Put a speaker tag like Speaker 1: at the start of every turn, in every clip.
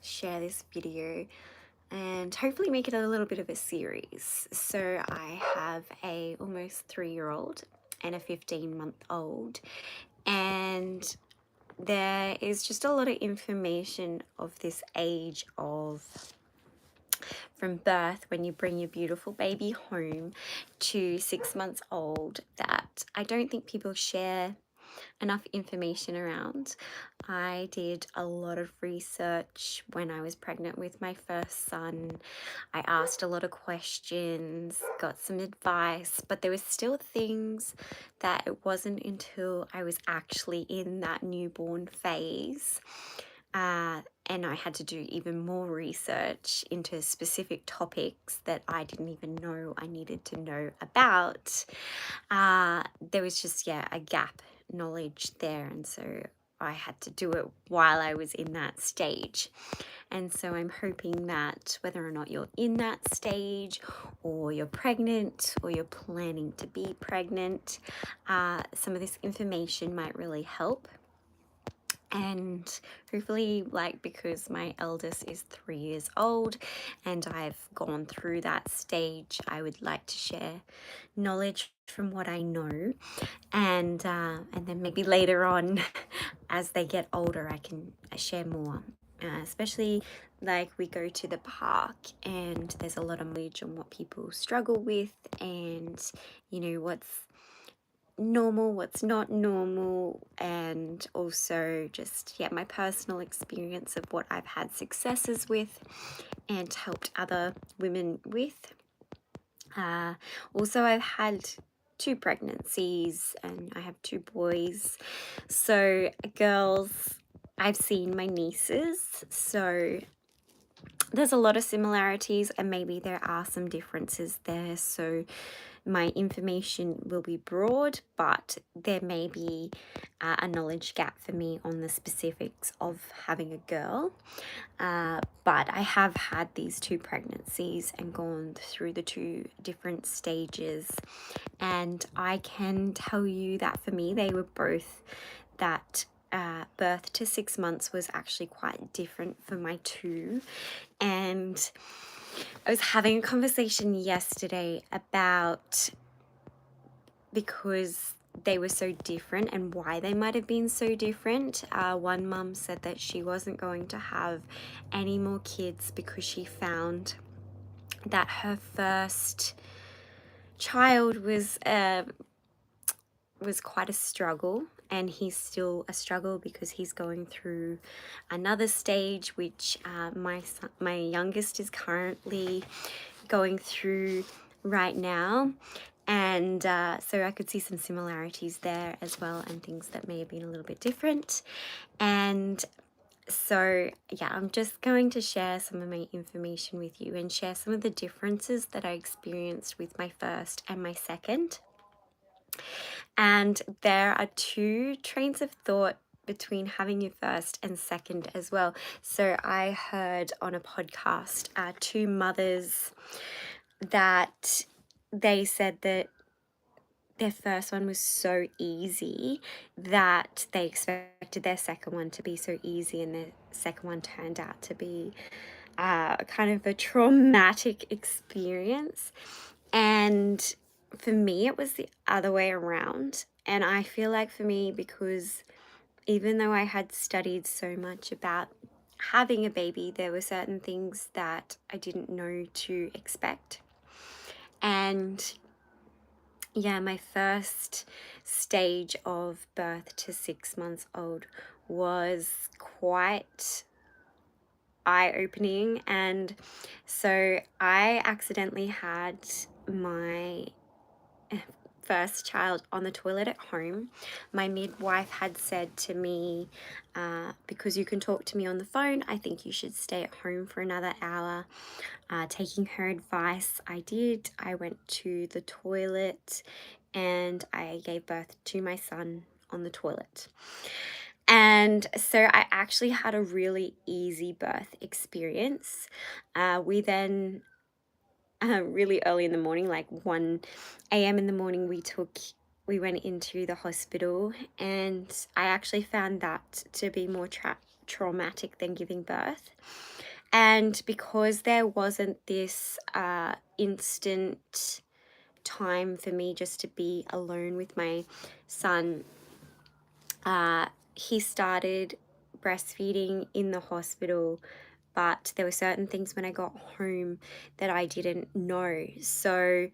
Speaker 1: share this video and hopefully make it a little bit of a series. So I have a almost 3-year-old and a 15-month-old, and there is just a lot of information of this age of from birth, when you bring your beautiful baby home, to 6 months old, that I don't think people share enough information around. I did a lot of research when I was pregnant with my first son. I asked a lot of questions, got some advice, but there was still things that it wasn't until I was actually in that newborn phase, and I had to do even more research into specific topics that I didn't even know I needed to know about. There was just, a gap knowledge there. And so I had to do it while I was in that stage. And so I'm hoping that whether or not you're in that stage, or you're pregnant, or you're planning to be pregnant, some of this information might really help. And hopefully, because my eldest is 3 years old and I've gone through that stage, I would like to share knowledge from what I know, and then maybe later on as they get older I can share more, especially we go to the park and there's a lot of knowledge on what people struggle with, and what's normal, what's not normal, and also just my personal experience of what I've had successes with and helped other women with. Also, I've had 2 pregnancies and I have 2 boys. So girls, I've seen my nieces, so there's a lot of similarities and maybe there are some differences there. So my information will be broad, but there may be a knowledge gap for me on the specifics of having a girl. But I have had these 2 pregnancies and gone through the 2 different stages. And I can tell you that for me, they were both that birth to 6 months was actually quite different for my 2. And I was having a conversation yesterday about, because they were so different and why they might have been so different. One mum said that she wasn't going to have any more kids because she found that her first child was quite a struggle, and he's still a struggle because he's going through another stage, which my youngest is currently going through right now. And so I could see some similarities there as well, and things that may have been a little bit different. And so I'm just going to share some of my information with you and share some of the differences that I experienced with my first and my second. And there are 2 trains of thought between having your first and second as well. So I heard on a podcast 2 mothers that they said that their first one was so easy that they expected their second one to be so easy, and the second one turned out to be kind of a traumatic experience. And for me, it was the other way around. And I feel like for me, because even though I had studied so much about having a baby, there were certain things that I didn't know to expect. And my first stage of birth to 6 months old was quite eye-opening. And so I accidentally had my first child on the toilet at home. My midwife had said to me, because you can talk to me on the phone, I think you should stay at home for another hour. Taking her advice, I did. I went to the toilet and I gave birth to my son on the toilet. And so I actually had a really easy birth experience. We then really early in the morning, like 1 a.m. in the morning, we went into the hospital, and I actually found that to be more traumatic than giving birth. And because there wasn't this instant time for me just to be alone with my son, he started breastfeeding in the hospital, but there were certain things when I got home that I didn't know. So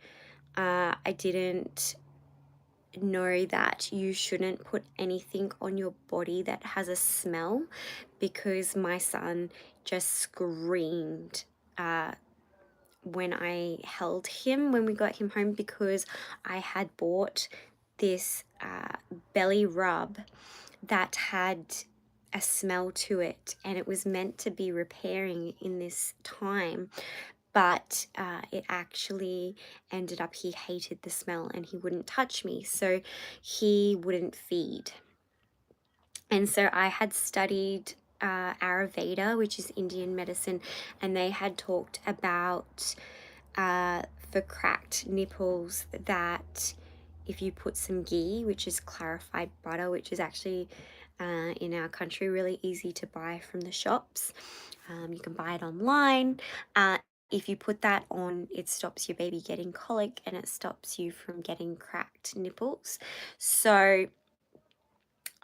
Speaker 1: I didn't know that you shouldn't put anything on your body that has a smell, because my son just screamed when I held him when we got him home, because I had bought this belly rub that had a smell to it, and it was meant to be repairing in this time, but it actually ended up, he hated the smell and he wouldn't touch me, so he wouldn't feed. And so I had studied Ayurveda, which is Indian medicine, and they had talked about for cracked nipples that if you put some ghee, which is clarified butter, which is actually in our country really easy to buy from the shops, you can buy it online. If you put that on, it stops your baby getting colic and it stops you from getting cracked nipples. So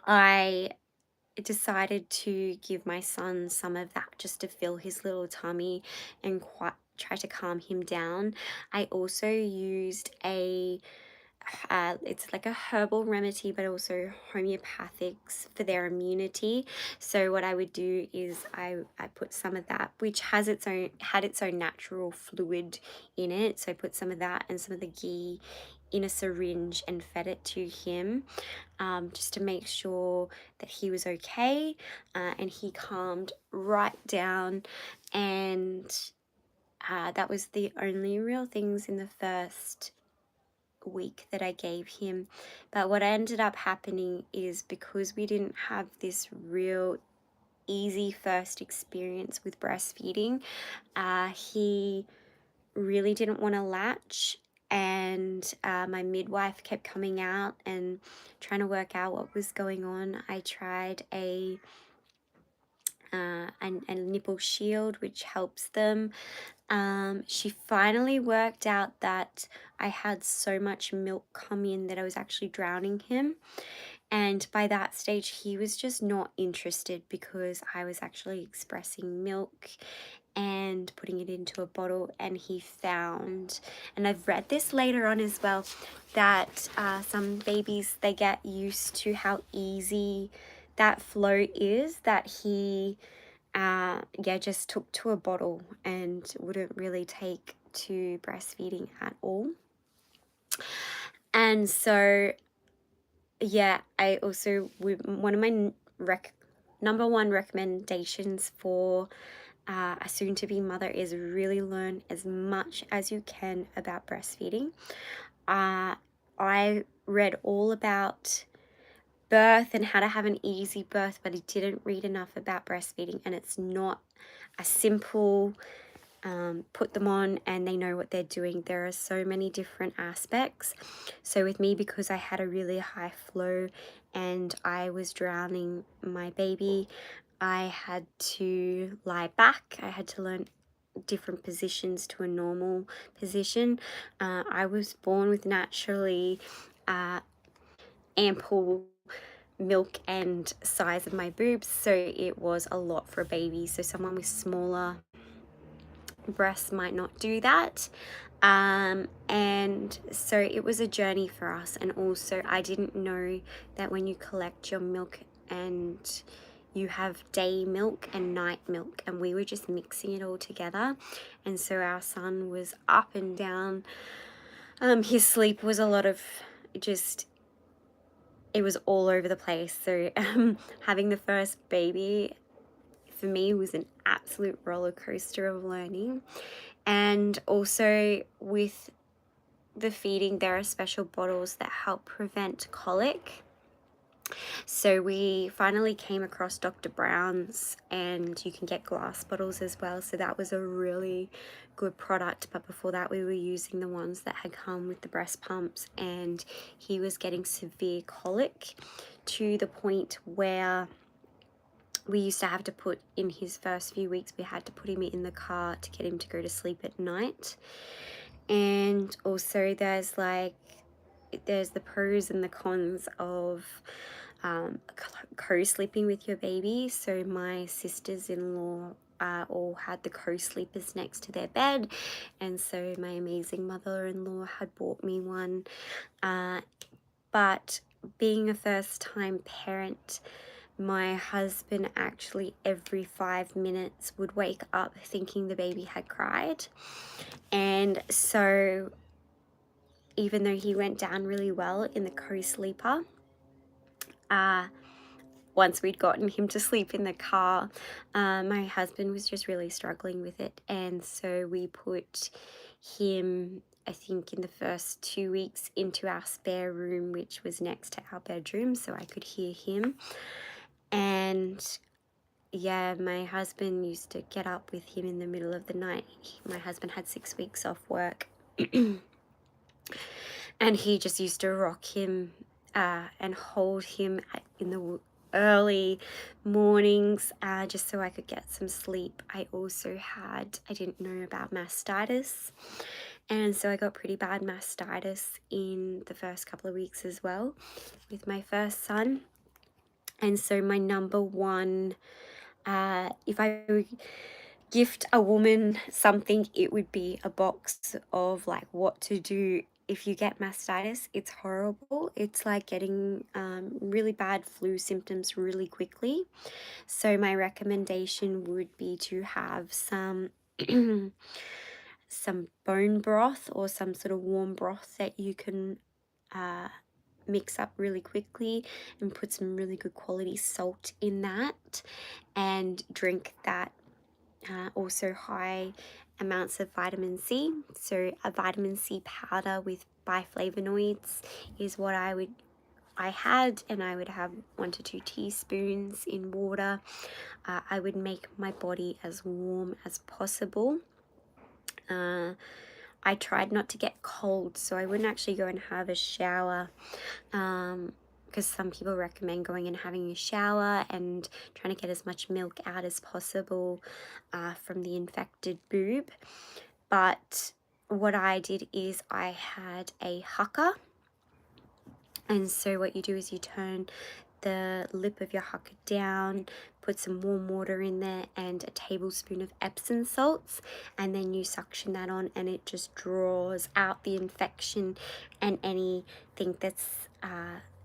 Speaker 1: I decided to give my son some of that just to fill his little tummy and try to calm him down. I also used it's like a herbal remedy, but also homeopathics for their immunity. So what I would do is I put some of that, which had its own natural fluid in it. So I put some of that and some of the ghee in a syringe and fed it to him, just to make sure that he was okay, and he calmed right down. And that was the only real things in the first week that I gave him. But what ended up happening is, because we didn't have this real easy first experience with breastfeeding, he really didn't want to latch, and my midwife kept coming out and trying to work out what was going on. I tried a nipple shield, which helps them. She finally worked out that I had so much milk come in that I was actually drowning him. And by that stage, he was just not interested, because I was actually expressing milk and putting it into a bottle. And he found, and I've read this later on as well, that some babies, they get used to how easy that flow is, that he just took to a bottle and wouldn't really take to breastfeeding at all. And so I also, one of my number one recommendations for a soon-to-be mother is really learn as much as you can about breastfeeding. I read all about birth and how to have an easy birth, but I didn't read enough about breastfeeding, and it's not a simple put them on and they know what they're doing. There are so many different aspects. So with me, because I had a really high flow and I was drowning my baby, I had to lie back. I had to learn different positions to a normal position. I was born with naturally ample milk and size of my boobs, so it was a lot for a baby. So someone with smaller breasts might not do that. And so it was a journey for us. And also, I didn't know that when you collect your milk, and you have day milk and night milk, and we were just mixing it all together. And so our son was up and down. His sleep was a lot of just, it was all over the place. So having the first baby for me was an absolute roller coaster of learning. And also with the feeding, there are special bottles that help prevent colic. So we finally came across Dr. Brown's, and you can get glass bottles as well. So that was a really good product. But before that, we were using the ones that had come with the breast pumps, and he was getting severe colic to the point where we used to have to put, in his first few weeks, we had to put him in the car to get him to go to sleep at night. And also there's the pros and the cons of co-sleeping with your baby. So my sisters-in-law all had the co-sleepers next to their bed, and so my amazing mother-in-law had bought me one. But being a first-time parent, my husband actually every 5 minutes would wake up thinking the baby had cried. And so even though he went down really well in the co-sleeper, once we'd gotten him to sleep in the car, my husband was just really struggling with it. And so we put him, I think in the first 2 weeks, into our spare room, which was next to our bedroom, so I could hear him. And yeah, my husband used to get up with him in the middle of the night. My husband had 6 weeks off work. And he just used to rock him and hold him in the early mornings just so I could get some sleep. I didn't know about mastitis, and so I got pretty bad mastitis in the first couple of weeks as well with my first son. And so my number one, if I would gift a woman something, it would be a box of like what to do if you get mastitis. It's horrible. It's like getting really bad flu symptoms really quickly. So my recommendation would be to have some some bone broth or some sort of warm broth that you can mix up really quickly, and put some really good quality salt in that and drink that. Also high amounts of vitamin C. So a vitamin C powder with biflavonoids is what I had, and I would have 1 to 2 teaspoons in water. I would make my body as warm as possible. I tried not to get cold, so I wouldn't actually go and have a shower, because some people recommend going and having a shower and trying to get as much milk out as possible from the infected boob. But what I did is I had a hucker, and so what you do is you turn the lip of your hucker down, put some warm water in there and a tablespoon of Epsom salts, and then you suction that on, and it just draws out the infection and anything that's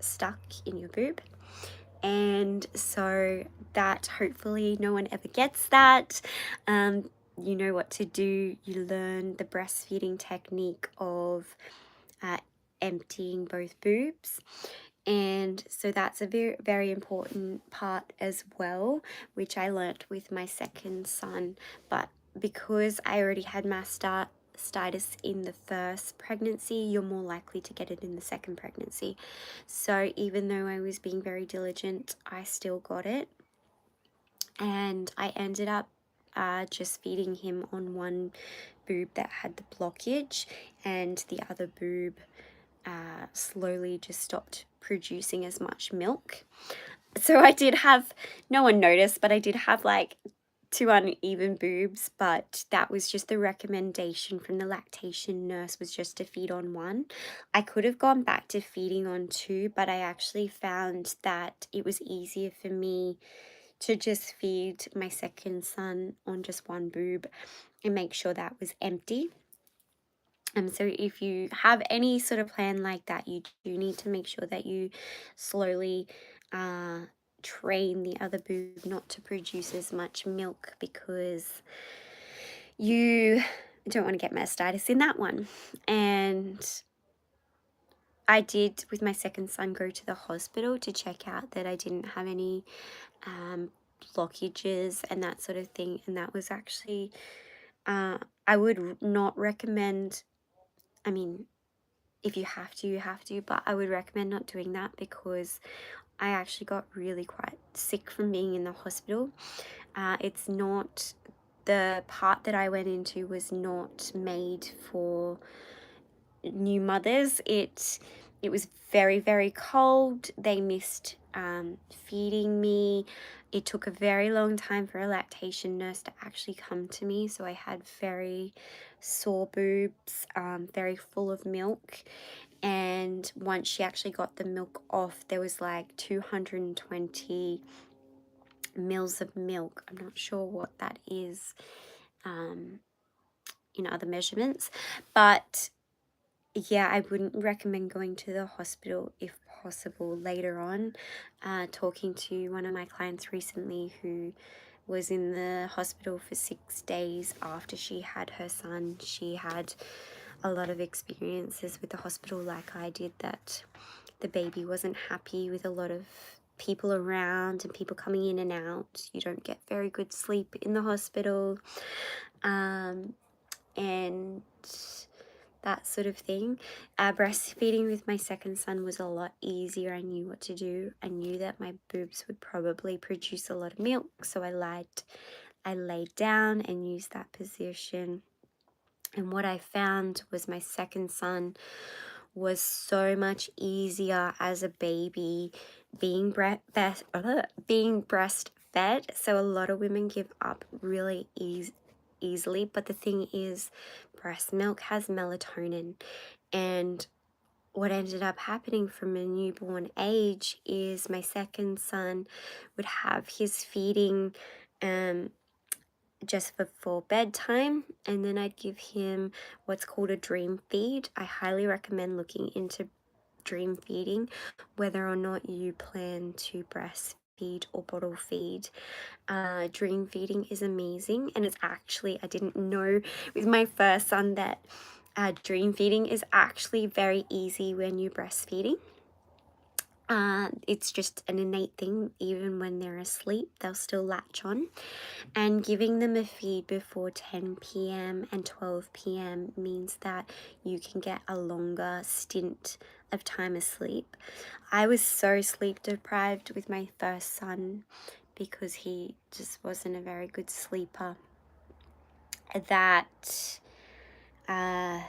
Speaker 1: stuck in your boob. And so that, hopefully no one ever gets that. You know what to do. You learn the breastfeeding technique of emptying both boobs. And so that's a very, very important part as well, which I learnt with my second son. But because I already had mastitis in the first pregnancy, you're more likely to get it in the second pregnancy. So even though I was being very diligent, I still got it. And I ended up just feeding him on one boob that had the blockage, and the other boob slowly just stopped producing as much milk. So I did have, no one noticed, but I did have like 2 uneven boobs, but that was just the recommendation from the lactation nurse, was just to feed on one. I could have gone back to feeding on 2, but I actually found that it was easier for me to just feed my second son on just one boob and make sure that was empty. So if you have any sort of plan like that, you do need to make sure that you slowly train the other boob not to produce as much milk, because you don't want to get mastitis in that one. And I did, with my second son, go to the hospital to check out that I didn't have any blockages and that sort of thing. And that was actually, I would not recommend, I mean, if you have to, you have to, but I would recommend not doing that, because I actually got really quite sick from being in the hospital. It's not, the part that I went into was not made for new mothers. It it was very, very cold. They missed feeding me. It took a very long time for a lactation nurse to actually come to me. So I had very sore boobs, very full of milk. And once she actually got the milk off, there was like 220 mils of milk. I'm not sure what that is in other measurements, but yeah, I wouldn't recommend going to the hospital if possible later on. Talking to one of my clients recently who was in the hospital for 6 days after she had her son. She had a lot of experiences with the hospital like I did, that the baby wasn't happy with a lot of people around and people coming in and out. You don't get very good sleep in the hospital. And that sort of thing. Breastfeeding with my second son was a lot easier. I knew what to do. I knew that my boobs would probably produce a lot of milk, so I laid down and used that position. And what I found was my second son was so much easier as a baby being breastfed. So a lot of women give up really easily, but the thing is, breast milk has melatonin, and what ended up happening from a newborn age is my second son would have his feeding just before bedtime, and then I'd give him what's called a dream feed. I highly recommend looking into dream feeding, whether or not you plan to breastfeed or bottle feed. Dream feeding is amazing, and it's actually, I didn't know with my first son that dream feeding is actually very easy when you're breastfeeding. It's just an innate thing. Even when they're asleep, they'll still latch on. And giving them a feed before 10 p.m. and 12 p.m. means that you can get a longer stint of time asleep. I was so sleep deprived with my first son because he just wasn't a very good sleeper, that I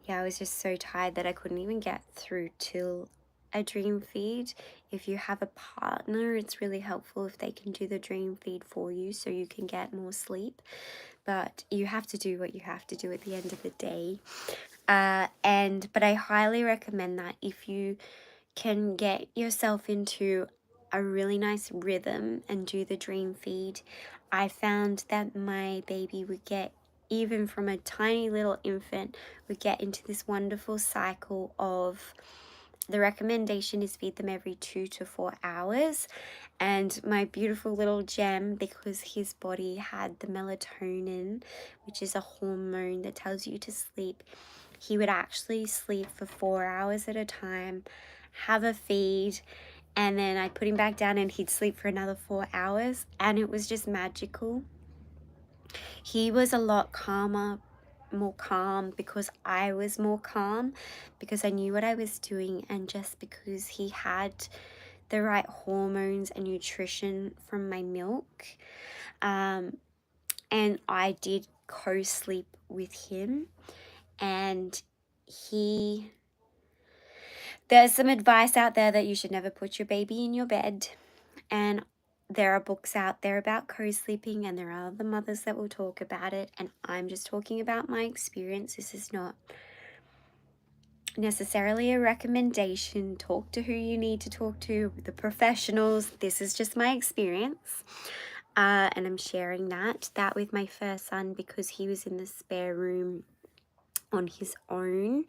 Speaker 1: was just so tired that I couldn't even get through till a dream feed. If you have a partner, it's really helpful if they can do the dream feed for you so you can get more sleep. But you have to do what you have to do at the end of the day. But I highly recommend that if you can get yourself into a really nice rhythm and do the dream feed. I found that my baby would get, even from a tiny little infant, would get into this wonderful cycle of, the recommendation is feed them every 2 to 4 hours. And my beautiful little gem, because his body had the melatonin, which is a hormone that tells you to sleep, he would actually sleep for 4 hours at a time, have a feed, and then I'd put him back down and he'd sleep for another 4 hours, and it was just magical. He was a lot more calm because I was more calm, because I knew what I was doing, and just because he had the right hormones and nutrition from my milk. And I did co-sleep with him, and there's some advice out there that you should never put your baby in your bed, and there are books out there about co-sleeping, and there are other mothers that will talk about it, and I'm just talking about my experience. This is not necessarily a recommendation. Talk to who you need to talk to, the professionals. This is just my experience, and I'm sharing that with my first son, because he was in the spare room on his own.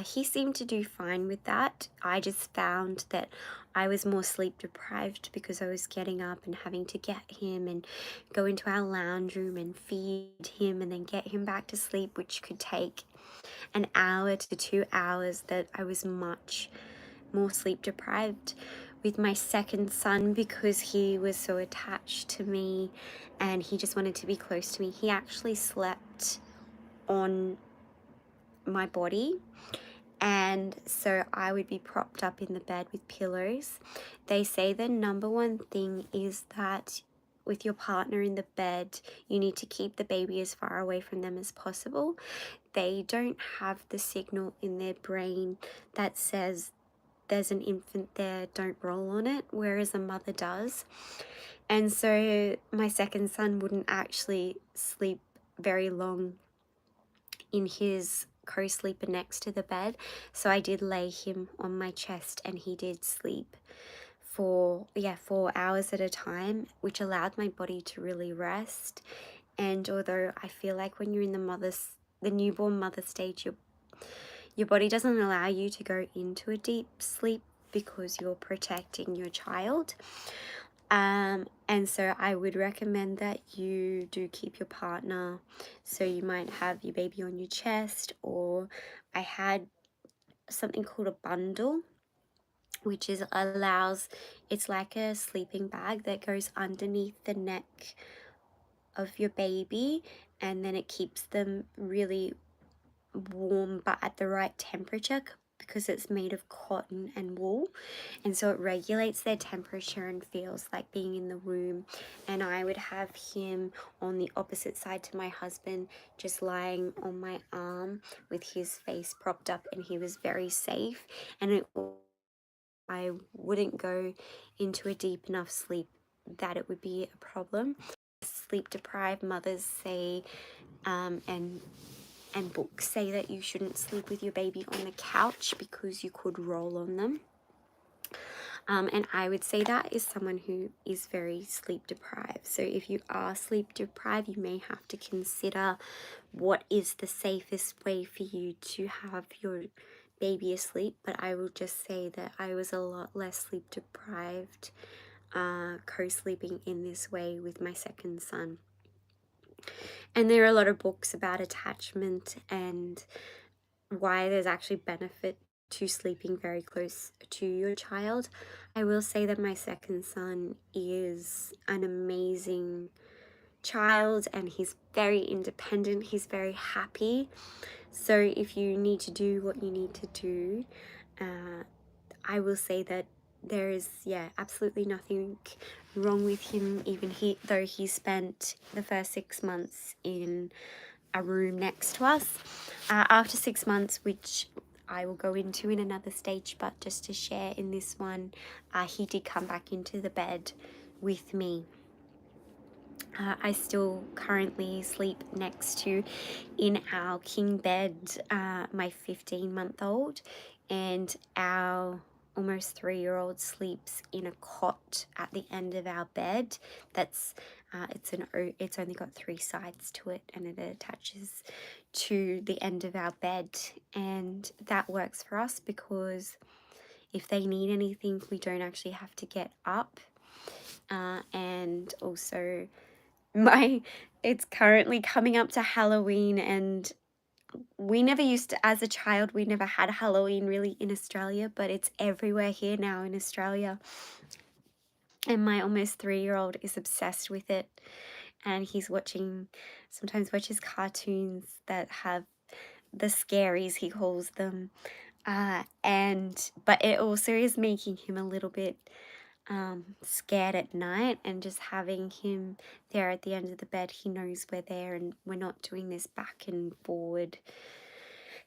Speaker 1: He seemed to do fine with that. I just found that I was more sleep deprived because I was getting up and having to get him and go into our lounge room and feed him and then get him back to sleep, which could take an hour to 2 hours. That I was much more sleep deprived. With my second son, because he was so attached to me and he just wanted to be close to me, he actually slept on my body. And so I would be propped up in the bed with pillows. They say the number one thing is that with your partner in the bed, you need to keep the baby as far away from them as possible. They don't have the signal in their brain that says there's an infant there, don't roll on it, whereas a mother does. And so my second son wouldn't actually sleep very long in his co-sleeper next to the bed. So I did lay him on my chest and he did sleep for 4 hours at a time, which allowed my body to really rest. And although I feel like when you're in the newborn mother stage, your body doesn't allow you to go into a deep sleep because you're protecting your child. And so I would recommend that you do keep your partner. So you might have your baby on your chest, or I had something called a bundle, which it's like a sleeping bag that goes underneath the neck of your baby, and then it keeps them really warm but at the right temperature because it's made of cotton and wool, and so it regulates their temperature and feels like being in the womb. And I would have him on the opposite side to my husband, just lying on my arm with his face propped up, and he was very safe. And I wouldn't go into a deep enough sleep that it would be a problem. Sleep deprived mothers say, and books say that you shouldn't sleep with your baby on the couch because you could roll on them. And I would say that is someone who is very sleep deprived. So if you are sleep deprived, you may have to consider what is the safest way for you to have your baby asleep. But I will just say that I was a lot less sleep deprived co-sleeping in this way with my second son. And there are a lot of books about attachment and why there's actually benefit to sleeping very close to your child. I will say that my second son is an amazing child and he's very independent, he's very happy. So if you need to do what you need to do, I will say that there is absolutely nothing wrong with him, even though he spent the first 6 months in a room next to us. After 6 months, which I will go into in another stage, but just to share in this one, he did come back into the bed with me. I still currently sleep next to, in our king bed, my 15-month-old, and our almost 3-year-old sleeps in a cot at the end of our bed. That's it's only got 3 sides to it, and it attaches to the end of our bed, and that works for us because if they need anything, we don't actually have to get up. And also it's currently coming up to Halloween, and we never used to, as a child, we never had Halloween really in Australia, but it's everywhere here now in Australia. And my almost 3-year-old is obsessed with it, and he's sometimes watches cartoons that have the scaries, he calls them. But it also is making him a little bit scared at night, and just having him there at the end of the bed, he knows we're there and we're not doing this back and forward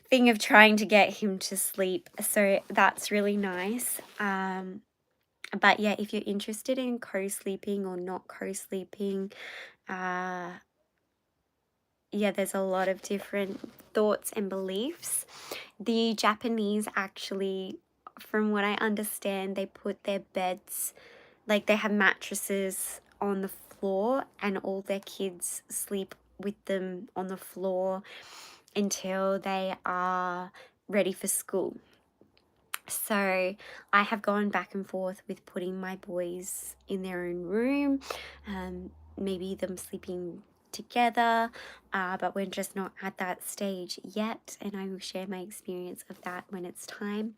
Speaker 1: thing of trying to get him to sleep. So that's really nice. But yeah, if you're interested in co-sleeping or not co-sleeping, there's a lot of different thoughts and beliefs. The Japanese actually, from what I understand, they put their beds, like they have mattresses on the floor, and all their kids sleep with them on the floor until they are ready for school. So I have gone back and forth with putting my boys in their own room, maybe them sleeping together, but we're just not at that stage yet, and I will share my experience of that when it's time.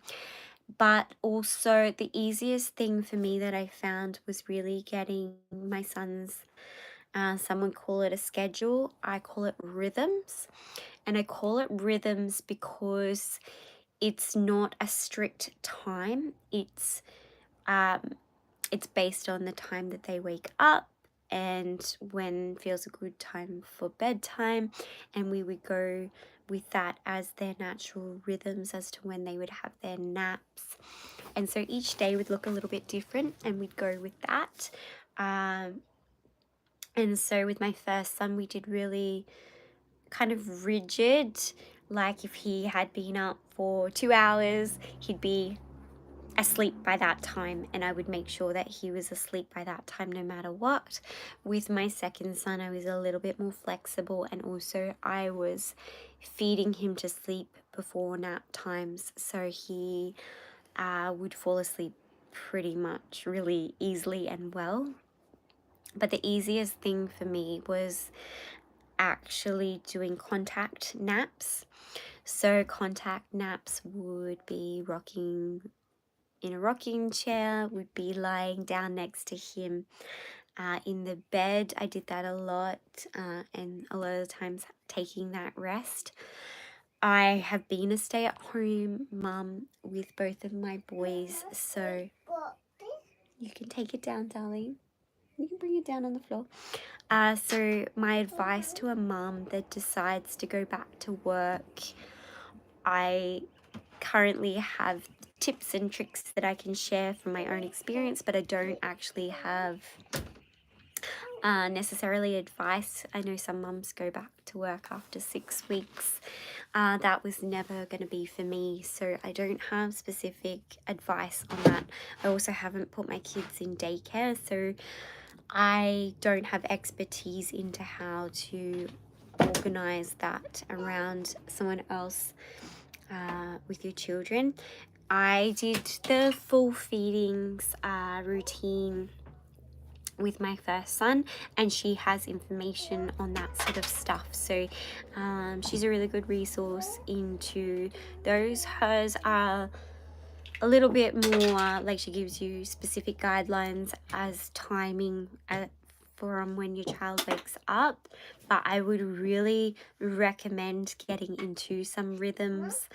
Speaker 1: But also the easiest thing for me that I found was really getting my sons, someone call it a schedule, I call it rhythms. And I call it rhythms because it's not a strict time. It's based on the time that they wake up, and when feels a good time for bedtime, and we would go with that as their natural rhythms as to when they would have their naps. And so each day would look a little bit different, and we'd go with that. And so with my first son, we did really kind of rigid, like if he had been up for 2 hours, he'd be asleep by that time, and I would make sure that he was asleep by that time no matter what. With my second son, I was a little bit more flexible, and also I was feeding him to sleep before nap times, so he would fall asleep pretty much really easily and well. But the easiest thing for me was actually doing contact naps. So contact naps would be rocking in a rocking chair, would be lying down next to him in the bed. I did that a lot, and a lot of the times taking that rest. I have been a stay-at-home mum with both of my boys, so you can take it down, darling. You can bring it down on the floor. So my advice to a mum that decides to go back to work, I currently have tips and tricks that I can share from my own experience, but I don't actually have necessarily advice. I know some mums go back to work after 6 weeks. That was never going to be for me, so I don't have specific advice on that. I also haven't put my kids in daycare, so I don't have expertise into how to organize that around someone else with your children. I did the full feedings routine with my first son, and she has information on that sort of stuff, so she's a really good resource into those. Hers are a little bit more like she gives you specific guidelines as timing from when your child wakes up, but I would really recommend getting into some rhythms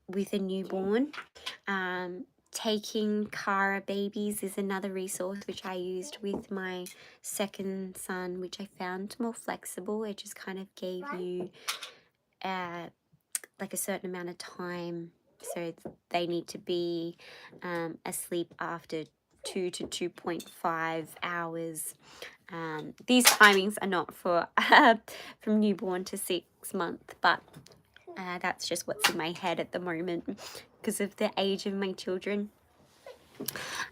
Speaker 1: with a newborn. Taking CARB babies is another resource which I used with my second son, which I found more flexible. It just kind of gave you like a certain amount of time, so they need to be asleep after 2 to 2.5 hours. These timings are not for from newborn to 6 months, but that's just what's in my head at the moment because of the age of my children.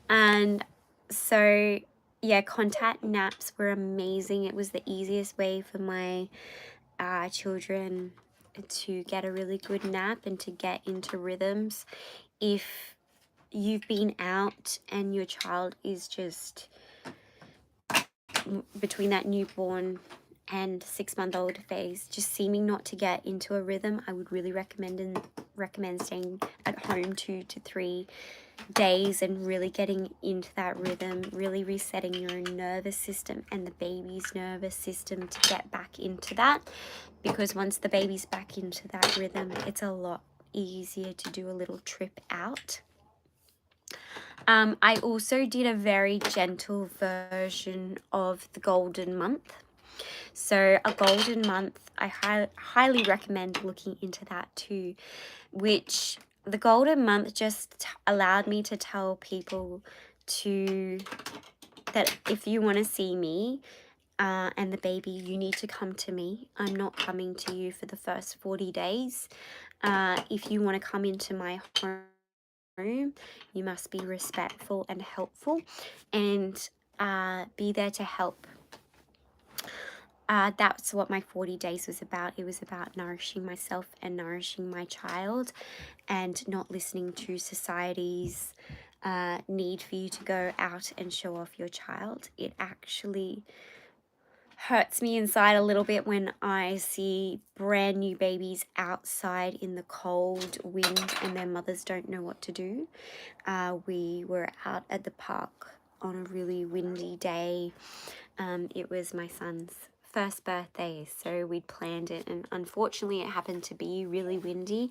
Speaker 1: And so yeah, contact naps were amazing. It was the easiest way for my children to get a really good nap and to get into rhythms. If you've been out and your child is just between that newborn and 6-month-old phase just seeming not to get into a rhythm, I would really recommend staying at home 2 to 3 days and really getting into that rhythm, really resetting your nervous system and the baby's nervous system to get back into that, because once the baby's back into that rhythm, it's a lot easier to do a little trip out. I also did a very gentle version of the golden month. So a golden month, I highly recommend looking into that too, which the golden month just allowed me to tell people that if you want to see me and the baby, you need to come to me. I'm not coming to you for the first 40 days. If you want to come into my home, you must be respectful and helpful and be there to help. That's what my 40 days was about. It was about nourishing myself and nourishing my child and not listening to society's need for you to go out and show off your child. It actually hurts me inside a little bit when I see brand new babies outside in the cold wind and their mothers don't know what to do. We were out at the park on a really windy day. It was my son's first birthday, so we'd planned it, and unfortunately it happened to be really windy,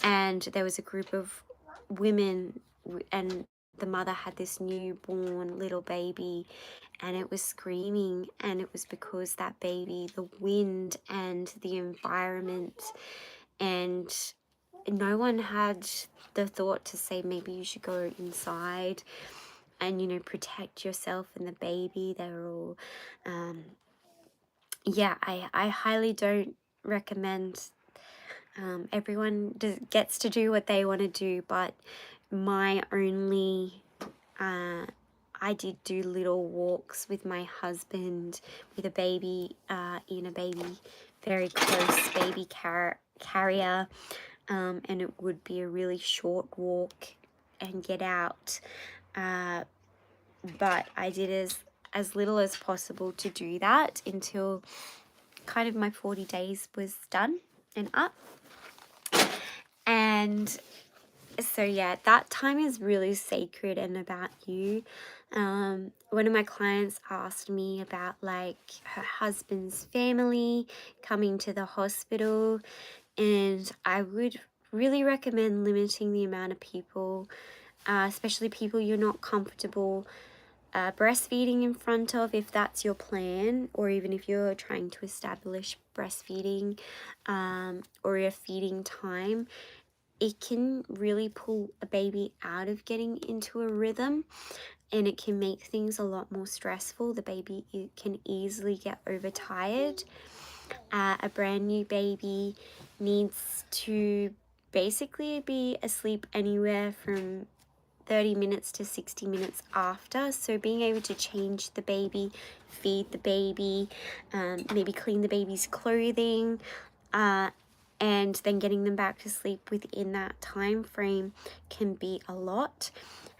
Speaker 1: and there was a group of women and the mother had this newborn little baby and it was screaming, and it was because that baby, the wind and the environment, and no one had the thought to say maybe you should go inside and, you know, protect yourself and the baby. They were all, yeah, I highly don't recommend. Everyone gets to do what they want to do, but my only, I did do little walks with my husband with a baby in a baby, very close baby carrier, and it would be a really short walk and get out. But I did as little as possible to do that until kind of my 40 days was done and up. And so yeah, that time is really sacred and about you. One of my clients asked me about like her husband's family coming to the hospital, and I would really recommend limiting the amount of people, especially people you're not comfortable breastfeeding in front of, if that's your plan, or even if you're trying to establish breastfeeding or a feeding time. It can really pull a baby out of getting into a rhythm, and it can make things a lot more stressful. The baby can easily get overtired. A brand new baby needs to basically be asleep anywhere from 30 minutes to 60 minutes after. So being able to change the baby, feed the baby, maybe clean the baby's clothing, and then getting them back to sleep within that time frame can be a lot.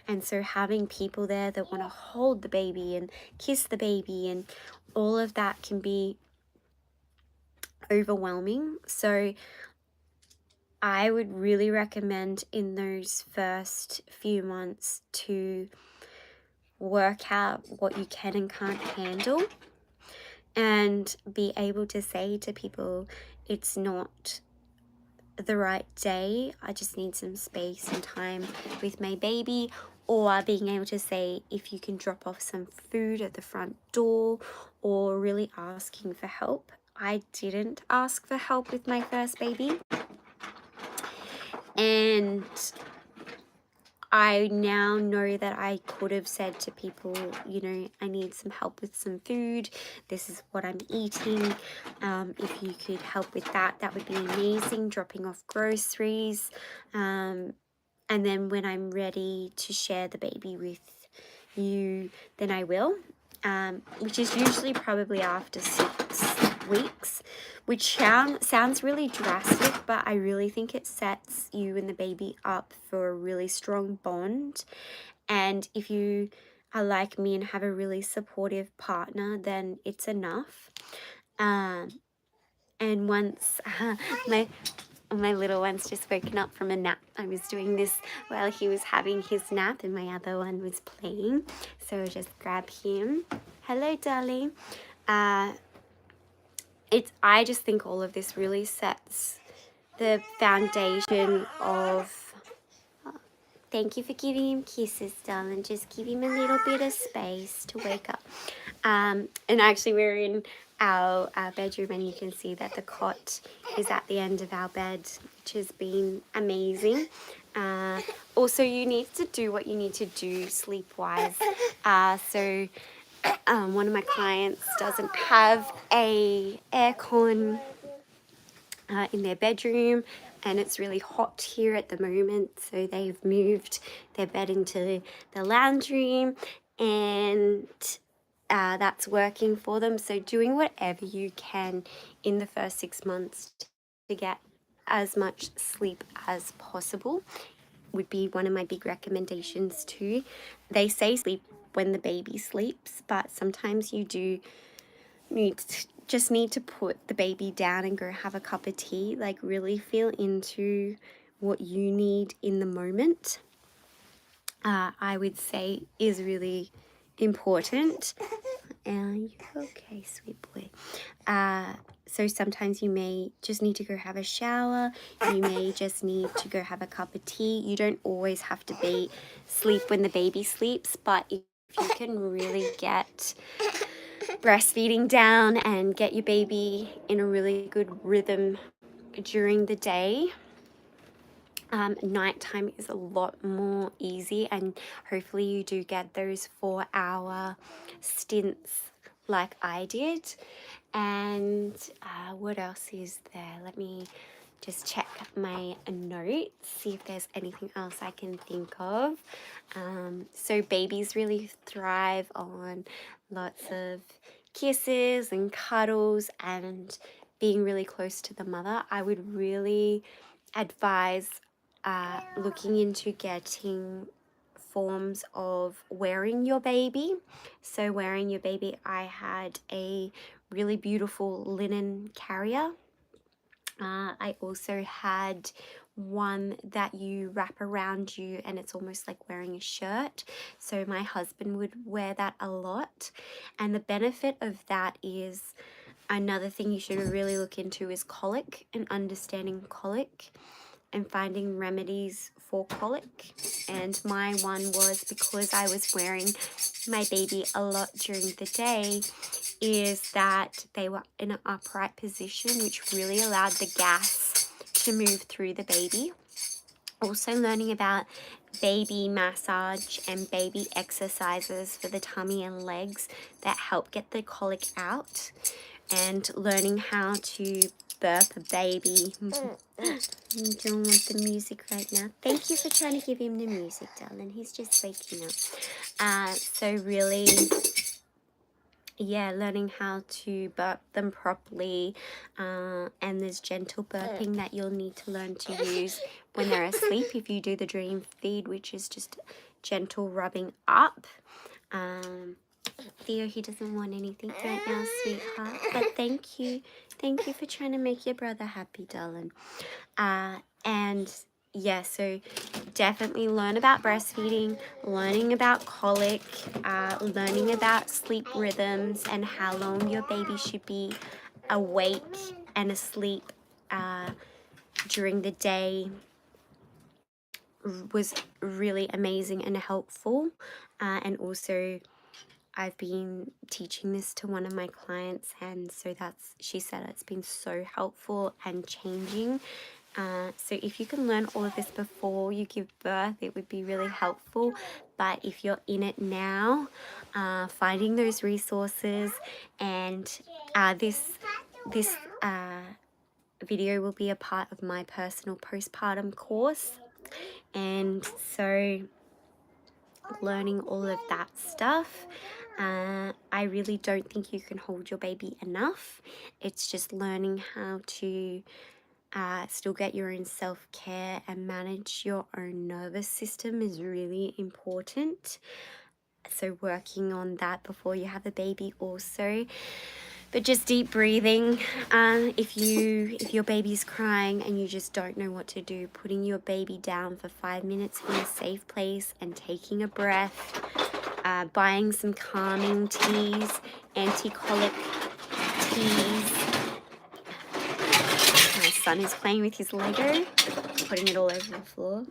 Speaker 1: And so having people there that want to hold the baby and kiss the baby and all of that can be overwhelming. So I would really recommend in those first few months to work out what you can and can't handle, and be able to say to people, it's not the right day, I just need some space and time with my baby. Or being able to say if you can drop off some food at the front door, or really asking for help. I didn't ask for help with my first baby, and I now know that I could have said to people, you know, I need some help with some food. This is what I'm eating. If you could help with that, that would be amazing. Dropping off groceries. And then when I'm ready to share the baby with you, then I will. Which is usually probably after 6 weeks, which sounds really drastic, but I really think it sets you and the baby up for a really strong bond. And if you are like me and have a really supportive partner, then it's enough. And once my little one's just woken up from a nap. I was doing this while he was having his nap and my other one was playing. So I'll just grab him. Hello, darling. I just think all of this really sets the foundation of... Thank you for giving him kisses, darling. Just give him a little bit of space to wake up. And actually we're in our bedroom, and you can see that the cot is at the end of our bed, which has been amazing. Also, you need to do what you need to do sleep-wise. So one of my clients doesn't have a aircon in their bedroom, and it's really hot here at the moment, so they've moved their bed into the lounge room, and that's working for them. So doing whatever you can in the first 6 months to get as much sleep as possible would be one of my big recommendations too. They say sleep when the baby sleeps, but sometimes you do just need to put the baby down and go have a cup of tea. Like, really feel into what you need in the moment, I would say is really important. You okay, sweet boy? So sometimes you may just need to go have a shower. You may just need to go have a cup of tea. You don't always have to be sleep when the baby sleeps, but if you can really get breastfeeding down and get your baby in a really good rhythm during the day, nighttime is a lot more easy, and hopefully you do get those 4-hour stints like I did. And what else is there? Let me just check my notes, see if there's anything else I can think of. So babies really thrive on lots of kisses and cuddles and being really close to the mother. I would really advise looking into getting forms of wearing your baby. So wearing your baby, I had a really beautiful linen carrier. I also had one that you wrap around you and it's almost like wearing a shirt. So my husband would wear that a lot. And the benefit of that is, another thing you should really look into is colic and understanding colic and finding remedies for colic. And my one was, because I was wearing my baby a lot during the day, is that they were in an upright position, which really allowed the gas to move through the baby. Also learning about baby massage and baby exercises for the tummy and legs that help get the colic out, and learning how to birth a baby. You don't want the music right now. Thank you for trying to give him the music, darling. He's just waking up. So really, yeah, learning how to burp them properly, and there's gentle burping that you'll need to learn to use when they're asleep if you do the dream feed, which is just gentle rubbing up. Theo, he doesn't want anything right now, sweetheart, but thank you for trying to make your brother happy, darling. And yeah, so definitely learn about breastfeeding, learning about colic, learning about sleep rhythms and how long your baby should be awake and asleep during the day was really amazing and helpful. And also, I've been teaching this to one of my clients, and so she said it's been so helpful and changing. So if you can learn all of this before you give birth, it would be really helpful. But if you're in it now, finding those resources, and this video will be a part of my personal postpartum course, and so learning all of that stuff. I really don't think you can hold your baby enough. It's just learning how to still get your own self-care and manage your own nervous system is really important. So working on that before you have a baby also. But just deep breathing. If your baby's crying and you just don't know what to do, putting your baby down for 5 minutes in a safe place and taking a breath, buying some calming teas, anti-colic teas. My son is playing with his Lego, putting it all over the floor.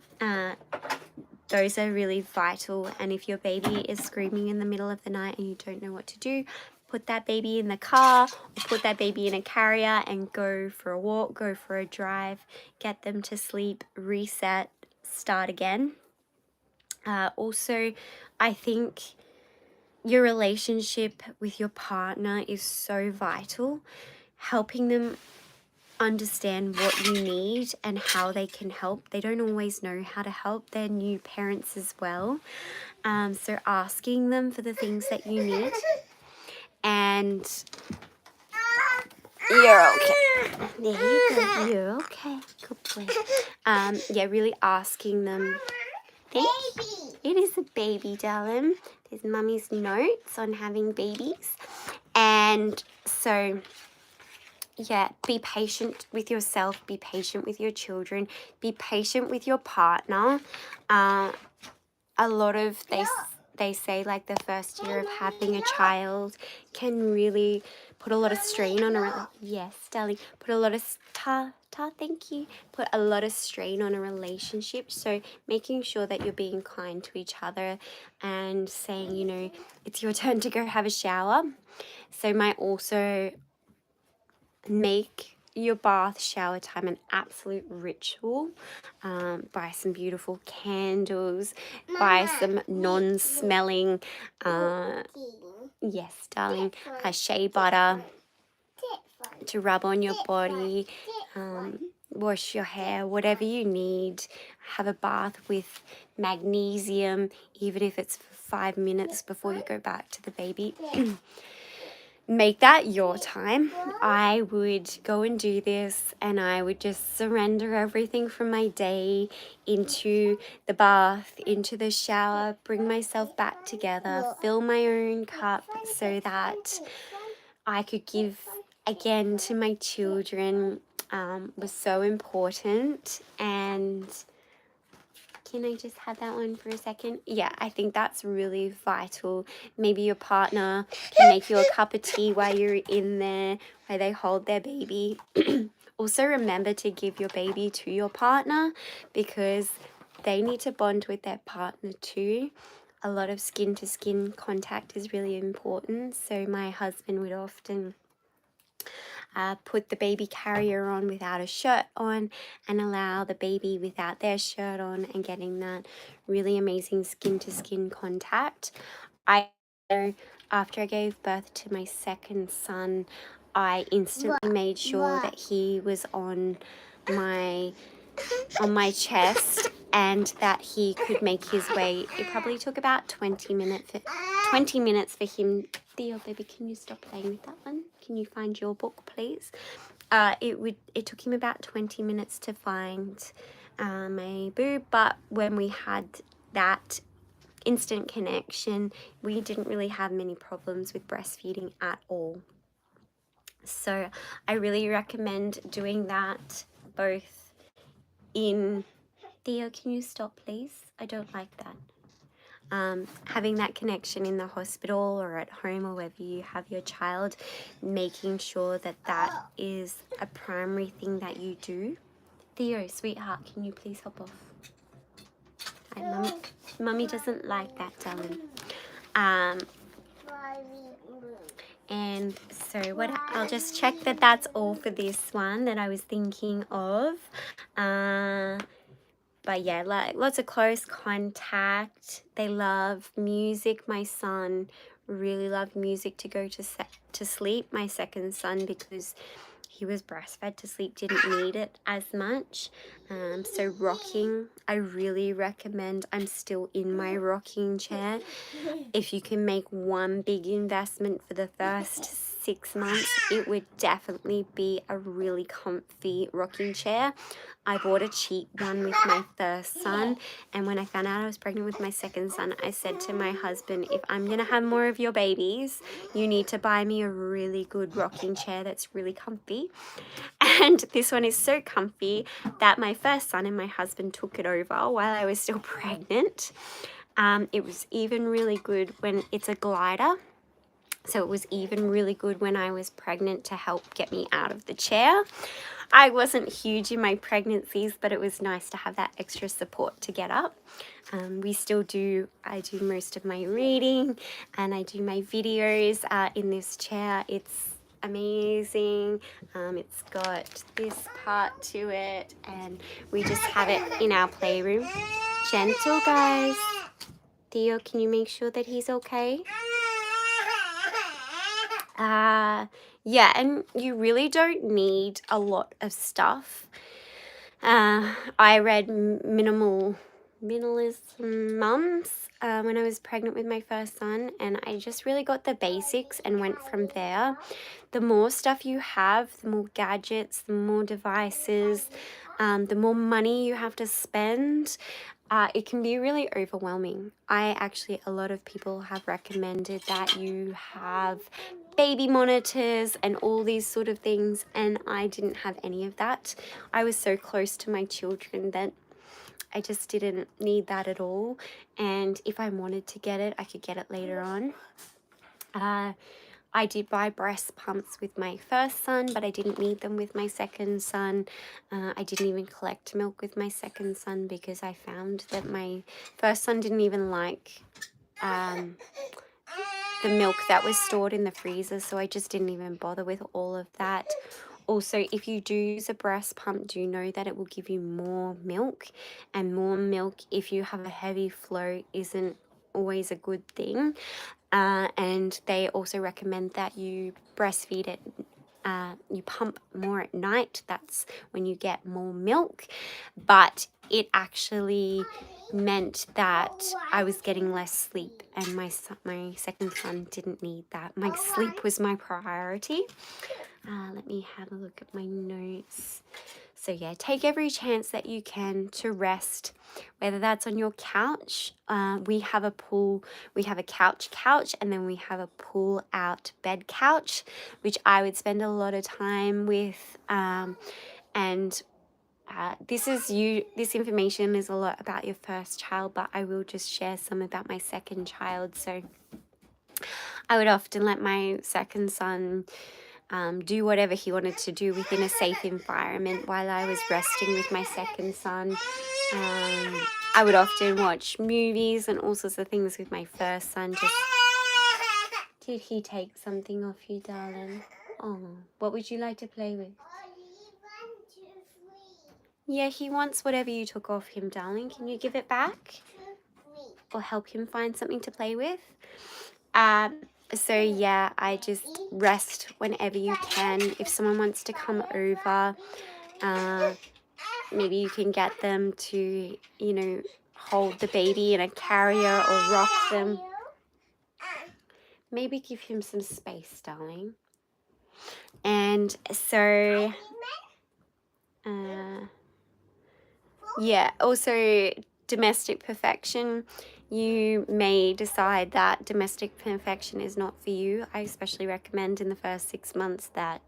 Speaker 1: Those are really vital. And if your baby is screaming in the middle of the night and you don't know what to do, put that baby in the car or put that baby in a carrier and go for a walk, go for a drive, get them to sleep, reset, start again. Also, I think your relationship with your partner is so vital. Helping them understand what you need and how they can help. They don't always know how to help. They're new parents as well. So asking them for the things that you need. And you're okay. There you go. You're okay. Good boy. Yeah, really asking them. Thank you. It is a baby, darling. There's mummy's notes on having babies. And so, yeah, be patient with yourself, be patient with your children, be patient with your partner. A lot of they say like the first year of having a child can really put a lot of strain on a yes, darling, put a lot of thank you, put a lot of strain on a relationship. So making sure that you're being kind to each other and saying, you know, it's your turn to go have a shower. So might also make your bath shower time an absolute ritual. Buy some beautiful candles, buy some non-smelling, yes, darling, shea butter to rub on your body, wash your hair, whatever you need. Have a bath with magnesium, even if it's for 5 minutes before you go back to the baby. Make that your time. I would go and do this, and I would just surrender everything from my day into the bath, into the shower, bring myself back together, fill my own cup so that I could give again to my children. Was so important. And can I just have that one for a second? Yeah, I think that's really vital. Maybe your partner can make you a cup of tea while you're in there, while they hold their baby. Also remember to give your baby to your partner, because they need to bond with their partner too. A lot of skin to skin contact is really important. So my husband would often put the baby carrier on without a shirt on and allow the baby without their shirt on, and getting that really amazing skin to skin contact. After I gave birth to my second son, I instantly made sure that he was on my chest and that he could make his way. It probably took about 20 minutes for him. Theo, baby, can you stop playing with that one? Can you find your book, please? It took him about 20 minutes to find my boob, but when we had that instant connection, we didn't really have many problems with breastfeeding at all. So I really recommend doing that both in... Theo, can you stop, please? I don't like that. Having that connection in the hospital or at home or wherever you have your child, making sure that that is a primary thing that you do. Theo, sweetheart, can you please hop off? Mummy doesn't like that, darling. And so I'll just check that that's all for this one that I was thinking of. But yeah, like lots of close contact. They love music. My son really loved music to go to sleep. My second son, because he was breastfed to sleep, didn't need it as much. So rocking, I really recommend. I'm still in my rocking chair. If you can make one big investment for the first 6 months, it would definitely be a really comfy rocking chair. I bought a cheap one with my first son, and when I found out I was pregnant with my second son, I said to my husband, if I'm going to have more of your babies, you need to buy me a really good rocking chair that's really comfy. And this one is so comfy that my first son and my husband took it over while I was still pregnant. It was even really good when it's a glider. So it was even really good when I was pregnant to help get me out of the chair. I wasn't huge in my pregnancies, but it was nice to have that extra support to get up. I do most of my reading and I do my videos in this chair. It's amazing. It's got this part to it, and we just have it in our playroom. Gentle, guys. Theo, can you make sure that he's okay? Yeah, and you really don't need a lot of stuff. I read Minimalism Mums when I was pregnant with my first son, and I just really got the basics and went from there. The more stuff you have, the more gadgets, the more devices, the more money you have to spend. It can be really overwhelming. A lot of people have recommended that you have baby monitors and all these sort of things, and I didn't have any of that. I was so close to my children that I just didn't need that at all. And if I wanted to get it, I could get it later on. I did buy breast pumps with my first son, but I didn't need them with my second son. I didn't even collect milk with my second son because I found that my first son didn't even like the milk that was stored in the freezer, so I just didn't even bother with all of that. Also, if you do use a breast pump, do know that it will give you more milk, and more milk if you have a heavy flow isn't always a good thing. And they also recommend that you breastfeed it. You pump more at night. That's when you get more milk. But it actually meant that I was getting less sleep, and my second son didn't need that. My sleep was my priority. Let me have a look at my notes. So yeah, take every chance that you can to rest, whether that's on your couch. We have a pool, we have a couch, and then we have a pull out bed couch, which I would spend a lot of time with. This information is a lot about your first child, but I will just share some about my second child. So I would often let my second son do whatever he wanted to do within a safe environment while I was resting with my second son. I would often watch movies and all sorts of things with my first son. Did he take something off you, darling? Oh, what would you like to play with? Yeah, he wants whatever you took off him, darling. Can you give it back? Or help him find something to play with? So yeah, I just rest whenever you can. If someone wants to come over, maybe you can get them to, hold the baby in a carrier or rock them. Maybe give him some space, darling. And so, yeah, also domestic perfection. You may decide that domestic perfection is not for you. I especially recommend in the first 6 months that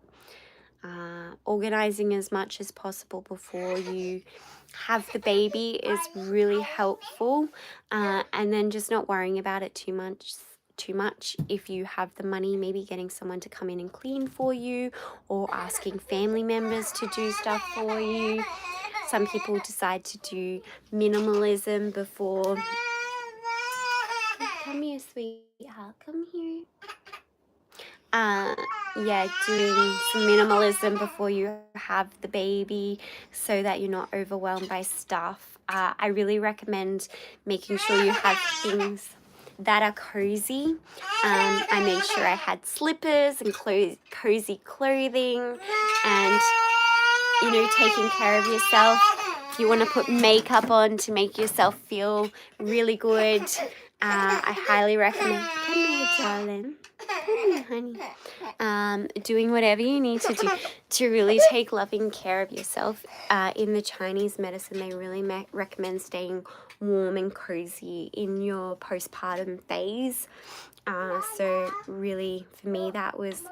Speaker 1: organizing as much as possible before you have the baby is really helpful, and then just not worrying about it too much. If you have the money, maybe getting someone to come in and clean for you, or asking family members to do stuff for you. Some people decide to do minimalism before. Come here, sweetheart, come here. Doing some minimalism before you have the baby so that you're not overwhelmed by stuff. I really recommend making sure you have things that are cozy. I made sure I had slippers and cozy clothing, and taking care of yourself. If you want to put makeup on to make yourself feel really good, I highly recommend. Come here, darling. Come here, honey. Doing whatever you need to do to really take loving care of yourself. In the Chinese medicine, they really recommend staying warm and cozy in your postpartum phase. So really, for me, that was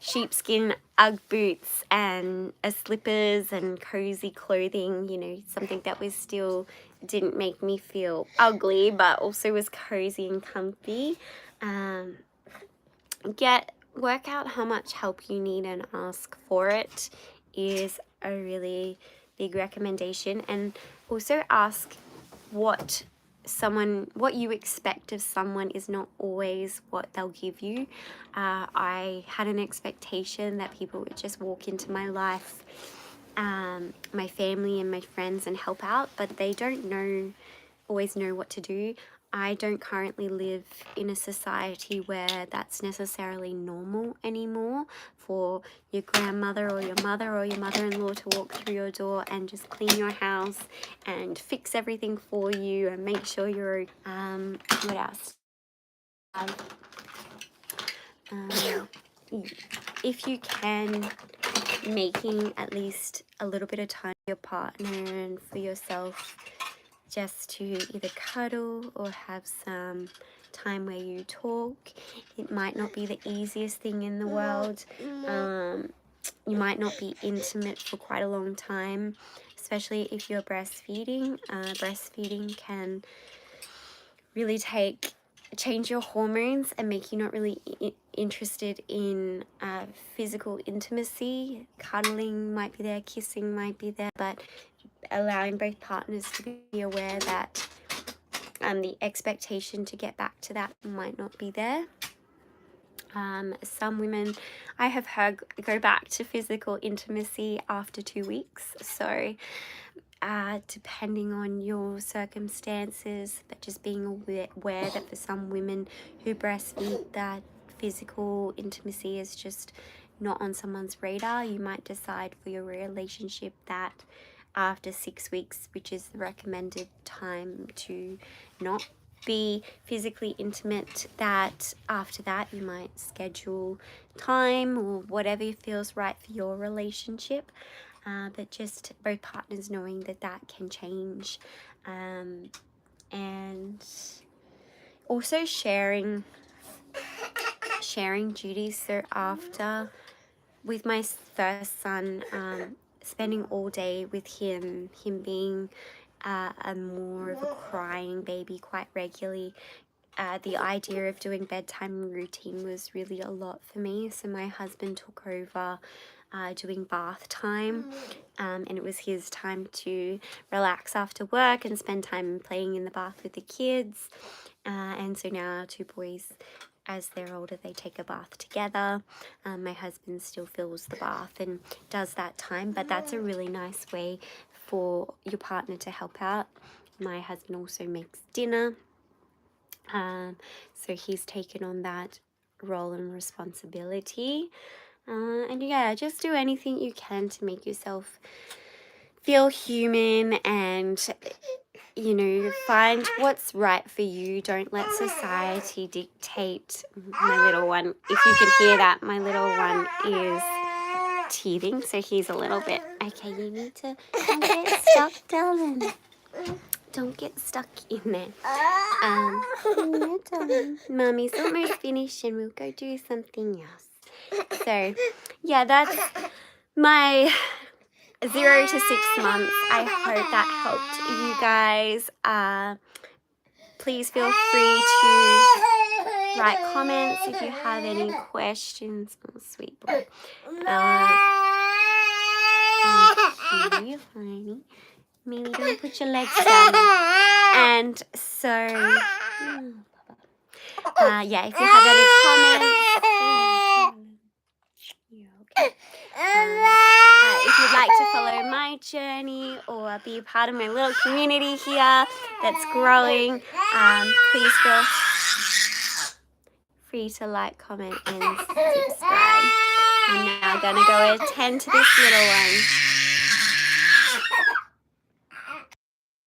Speaker 1: sheepskin Ugg boots and slippers and cozy clothing, something that was still didn't make me feel ugly, but also was cozy and comfy. Work out how much help you need and ask for it is a really big recommendation. And also ask what you expect of someone is not always what they'll give you. I had an expectation that people would just walk into my life, my family and my friends, and help out, but they don't always know what to do. I don't currently live in a society where that's necessarily normal anymore for your grandmother or your mother-in-law to walk through your door and just clean your house and fix everything for you and make sure you're what else? If you can, making at least a little bit of time for your partner and for yourself, just to either cuddle or have some time where you talk. It might not be the easiest thing in the world. you might not be intimate for quite a long time, especially if you're breastfeeding. Breastfeeding can really change your hormones and make you not really interested in physical intimacy. Cuddling might be there, kissing might be there, but allowing both partners to be aware that the expectation to get back to that might not be there. Some women I have heard go back to physical intimacy after 2 weeks. So depending on your circumstances, but just being aware that for some women who breastfeed, that physical intimacy is just not on someone's radar. You might decide for your relationship that after 6 weeks, which is the recommended time to not be physically intimate, that after that you might schedule time or whatever feels right for your relationship. But just both partners knowing that that can change, and also sharing duties. So after, with my first son, spending all day with him being a more of a crying baby quite regularly, the idea of doing bedtime routine was really a lot for me. So my husband took over doing bath time, and it was his time to relax after work and spend time playing in the bath with the kids. And so now our 2 boys, as they're older, they take a bath together. My husband still fills the bath and does that time, but that's a really nice way for your partner to help out. My husband also makes dinner, so he's taken on that role and responsibility. And yeah, just do anything you can to make yourself feel human and, you know, find what's right for you. Don't let society dictate. My little one, if you can hear that, my little one is teething, so he's a little bit, okay, you need to, don't get stuck, darling. Don't get stuck in there. Yeah, darling. Mummy's almost finished and we'll go do something else. So, yeah, that's my 0 to 6 months. I hope that helped you guys. Please feel free to write comments if you have any questions. Oh, sweet boy. Thank you, honey. Millie, don't put your legs down there. And so, yeah, if you have any comments, okay. If you'd like to follow my journey or be a part of my little community here that's growing, please feel free to like, comment, and subscribe. I'm now going to go attend to this little one.